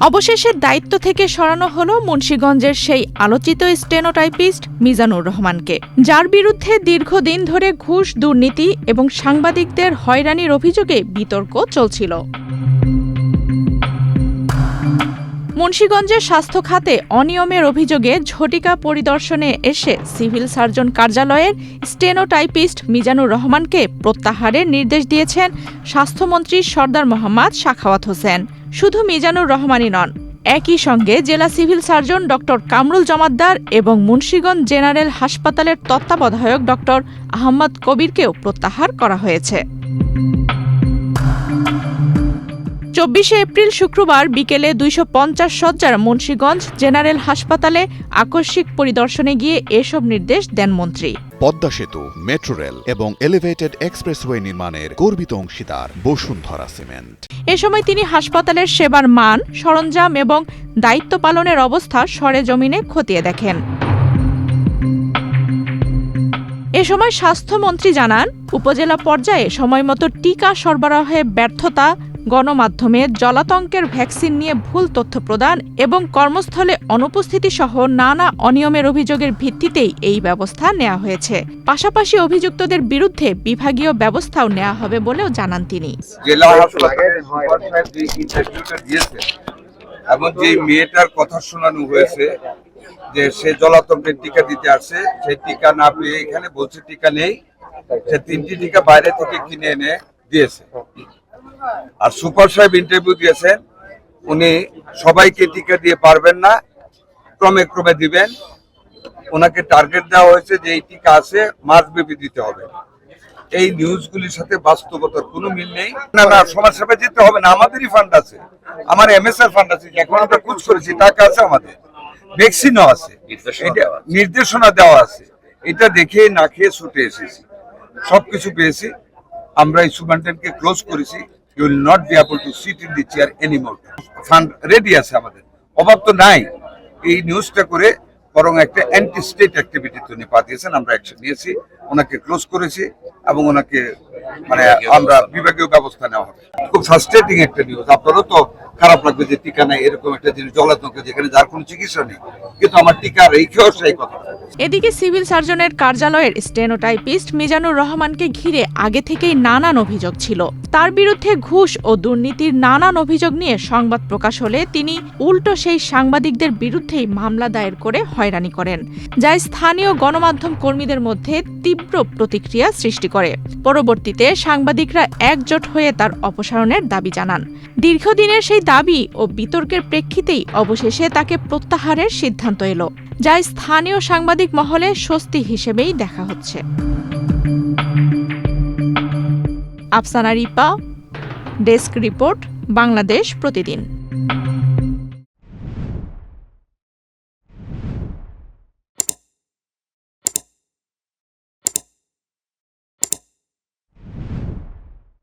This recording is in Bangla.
অবশেষে দায়িত্ব থেকে সরানো হলো মুন্সিগঞ্জের সেই আলোচিত স্টেনোটাইপিস্ট মিজানুর রহমানকে, যার বিরুদ্ধে দীর্ঘদিন ধরে ঘুষ, দুর্নীতি এবং সাংবাদিকদের হয়রানির অভিযোগে বিতর্ক চলছিল। মুন্সিগঞ্জের স্বাস্থ্য খাতে অনিয়মের অভিযোগে ঝটিকা পরিদর্শনে এসে সিভিল সার্জন কার্যালয়ের স্টেনোটাইপিস্ট মিজানুর রহমানকে প্রত্যাহারের নির্দেশ দিয়েছেন স্বাস্থ্যমন্ত্রী সরদার মোহাম্মদ সাখাওয়াত হোসেন। শুধু মিজানুর রহমানই নন, একই সঙ্গে জেলা সিভিল সার্জন ড কামরুল জমাদ্দার এবং মুন্সিগঞ্জ জেনারেল হাসপাতালের তত্ত্বাবধায়ক ড আহমদ কবিরকেও প্রত্যাহার করা হয়েছে। 24 এপ্রিল শুক্রবার বিকেলে 250 শয্যার মুন্সিগঞ্জ জেনারেল হাসপাতালে আকস্মিক পরিদর্শনে গিয়ে এসব নির্দেশ দেন মন্ত্রী। পদ্মা সেতু, মেট্রো রেল এবং এলিভেটেড এক্সপ্রেসওয়ে নির্মাণের গর্বিত অংশীদার বসুন্ধরা সিমেন্ট। এ সময় তিনি হাসপাতালের সেবার মান, সরঞ্জাম এবং দায়িত্ব পালনের অবস্থা সরেজমিনে খতিয়ে দেখেন। এ সময় স্বাস্থ্যমন্ত্রী জানান, উপজেলা পর্যায়ে সময়মতো টিকা সরবরাহে ব্যর্থতা, গণমাধ্যমে জলাতঙ্কের ভ্যাকসিন নিয়ে ভুল তথ্য প্রদান এবং কর্মস্থলে অনুপস্থিতি সহ নানা অনিয়মের অভিযোগের ভিত্তিতেই এই ব্যবস্থা নেওয়া হয়েছে। পাশাপাশি অভিযুক্তদের বিরুদ্ধে বিভাগীয় ব্যবস্থাও নেওয়া হবে বলেও জানান তিনি। এবং যে মেয়েটার কথা শোনানো হয়েছে যে সে জলাতঙ্কের টিকা দিতে আসছে, সেই টিকা না পেয়ে এখানে বলছে টিকা নেই, সে 3টি টিকা বাইরে থেকে কিনে এনে দিয়েছে। আর সুপার সাহেব ইন্টারভিউ দিয়েছেন, উনি সবাইকে টিকা দিয়ে পারবেন না, ক্রমে ক্রমে দিবেন। ওনাকে টার্গেট দেওয়া হয়েছে যে এই টিকা আছে, মাসব্যাপী দিতে হবে। এই নিউজগুলির সাথে বাস্তবতার কোনো মিল নেই। না না, সমাজসেবা দিতে হবে না, আমাদেরই ফান্ড আছে, আমার এমএসআর ফান্ড আছে, এখন আমরা কুচ করেছি, টাকা আছে, আমাদের ভ্যাকসিনও আছে, নির্দেশনা দেওয়া আছে। এটা দেখে না খেয়ে ছুটে এসেছি, সবকিছু পেয়েছি। আমরা এই সুপারিনটেন্ডেন্টকে ক্লোজ করেছি। You will not be able to sit in the chair anymore. Fund ready আছে আমাদের, অভাব তো নাই। এই নিউজটা করে বরং একটা অ্যান্টি স্টেট অ্যাক্টিভিটিতে উনি পা দিয়েছেন, আমরা অ্যাকশন নিয়েছি, ওনাকে ক্লোজ করেছি এবং ওনাকে আমরা বিভাগীয় ব্যবস্থা নেওয়া হবে। খুব ফ্রাস্ট্রেটিং একটা নিউজ। আপনারও তো খারাপ লাগবে যে টিকা নাই, এরকম একটা জিনিস জলাতঙ্ক যেখানে যার কোনো চিকিৎসা নেই, কিন্তু আমার টিকা রেখেও সেই কথা। এদিকে সিভিল সার্জনের কার্যালয়ের স্টেনোটাইপিস্ট মিজানুর রহমানকে ঘিরে আগে থেকেই নানান অভিযোগ ছিল। তার বিরুদ্ধে ঘুষ ও দুর্নীতির নানান অভিযোগ নিয়ে সংবাদ প্রকাশ হলে তিনি উল্টো সেই সাংবাদিকদের বিরুদ্ধেই মামলা দায়ের করে হয়রানি করেন, যা স্থানীয় গণমাধ্যম কর্মীদের মধ্যে তীব্র প্রতিক্রিয়া সৃষ্টি করে। পরবর্তীতে সাংবাদিকরা একজোট হয়ে তার অপসারণের দাবি জানান। দীর্ঘদিনের সেই দাবি ও বিতর্কের প্রেক্ষিতেই অবশেষে তাকে প্রত্যাহারের সিদ্ধান্ত এলো, যা স্থানীয় সাংবাদিক মহলে স্বস্তি হিসেবেই দেখা হচ্ছে। আফসানা রিপা, ডেস্ক রিপোর্ট, বাংলাদেশ প্রতিদিন।